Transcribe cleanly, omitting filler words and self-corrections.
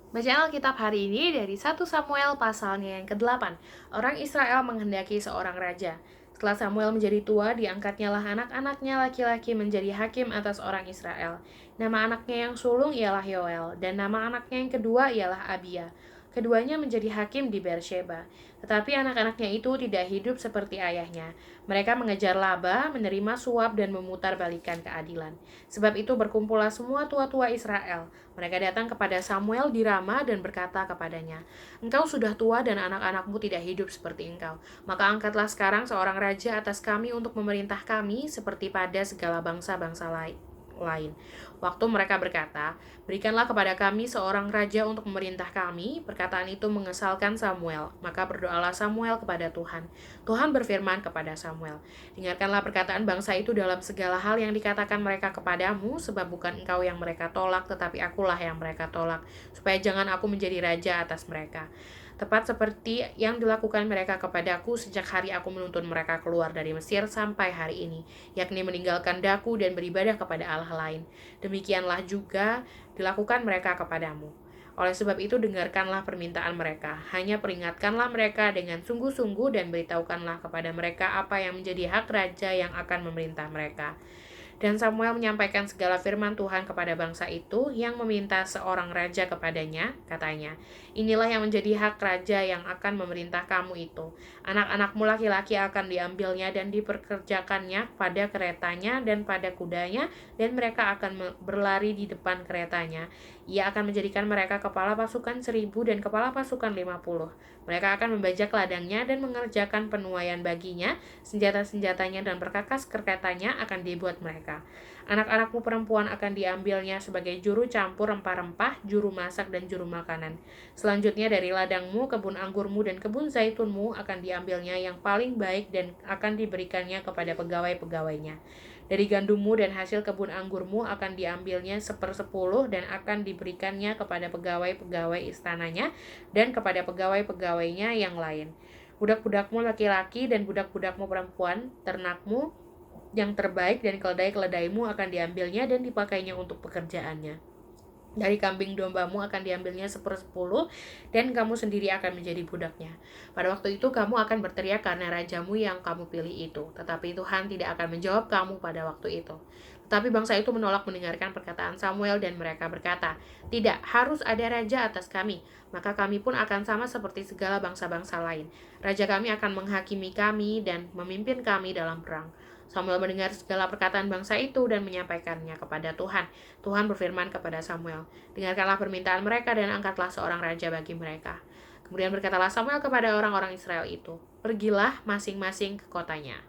Bacaan Alkitab hari ini dari 1 Samuel pasalnya yang ke-8. Orang Israel menghendaki seorang raja. Setelah Samuel menjadi tua, diangkatnya lah anak-anaknya laki-laki menjadi hakim atas orang Israel. Nama anaknya yang sulung ialah Yoel, dan nama anaknya yang kedua ialah Abia. Keduanya menjadi hakim di Beersheba. Tetapi anak-anaknya itu tidak hidup seperti ayahnya. Mereka mengejar laba, menerima suap, dan memutarbalikkan keadilan. Sebab itu berkumpullah semua tua-tua Israel. Mereka datang kepada Samuel di Rama dan berkata kepadanya, "Engkau sudah tua dan anak-anakmu tidak hidup seperti engkau. Maka angkatlah sekarang seorang raja atas kami untuk memerintah kami seperti pada segala bangsa-bangsa lain." Waktu mereka berkata, "Berikanlah kepada kami seorang raja untuk memerintah kami," perkataan itu mengesalkan Samuel. Maka berdoalah Samuel kepada Tuhan. Tuhan berfirman kepada Samuel, "Dengarkanlah perkataan bangsa itu dalam segala hal yang dikatakan mereka kepadamu, sebab bukan engkau yang mereka tolak, tetapi akulah yang mereka tolak, supaya jangan aku menjadi raja atas mereka. Tepat seperti yang dilakukan mereka kepadaku sejak hari aku menuntun mereka keluar dari Mesir sampai hari ini, yakni meninggalkan daku dan beribadah kepada Allah lain. Demikianlah juga dilakukan mereka kepadamu. Oleh sebab itu dengarkanlah permintaan mereka, hanya peringatkanlah mereka dengan sungguh-sungguh dan beritahukanlah kepada mereka apa yang menjadi hak raja yang akan memerintah mereka." Dan Samuel menyampaikan segala firman Tuhan kepada bangsa itu yang meminta seorang raja kepadanya, katanya, "Inilah yang menjadi hak raja yang akan memerintah kamu itu. Anak-anakmu laki-laki akan diambilnya dan diperkerjakannya pada keretanya dan pada kudanya, dan mereka akan berlari di depan keretanya. Ia akan menjadikan mereka kepala pasukan 1.000 dan kepala pasukan 50. Mereka akan membajak ladangnya dan mengerjakan penuaian baginya, senjata-senjatanya dan perkakas keretanya akan dibuat mereka. Anak-anakmu perempuan akan diambilnya sebagai juru campur rempah-rempah, juru masak, dan juru makanan. Selanjutnya dari ladangmu, kebun anggurmu, dan kebun zaitunmu akan diambilnya yang paling baik dan akan diberikannya kepada pegawai-pegawainya. Dari gandummu dan hasil kebun anggurmu akan diambilnya 1/10 dan akan diberikannya kepada pegawai-pegawai istananya dan kepada pegawai-pegawainya yang lain. Budak-budakmu laki-laki dan budak-budakmu perempuan, ternakmu yang terbaik dan keledai-keledaimu akan diambilnya dan dipakainya untuk pekerjaannya. Dari kambing dombamu akan diambilnya 1/10 dan kamu sendiri akan menjadi budaknya. Pada waktu itu kamu akan berteriak karena rajamu yang kamu pilih itu, tetapi Tuhan tidak akan menjawab kamu pada waktu itu." Tetapi bangsa itu menolak mendengarkan perkataan Samuel dan mereka berkata, "Tidak, harus ada raja atas kami, maka kami pun akan sama seperti segala bangsa-bangsa lain. Raja kami akan menghakimi kami dan memimpin kami dalam perang." Samuel mendengar segala perkataan bangsa itu dan menyampaikannya kepada Tuhan. Tuhan berfirman kepada Samuel, "Dengarkanlah permintaan mereka dan angkatlah seorang raja bagi mereka." Kemudian berkatalah Samuel kepada orang-orang Israel itu, "Pergilah masing-masing ke kotanya."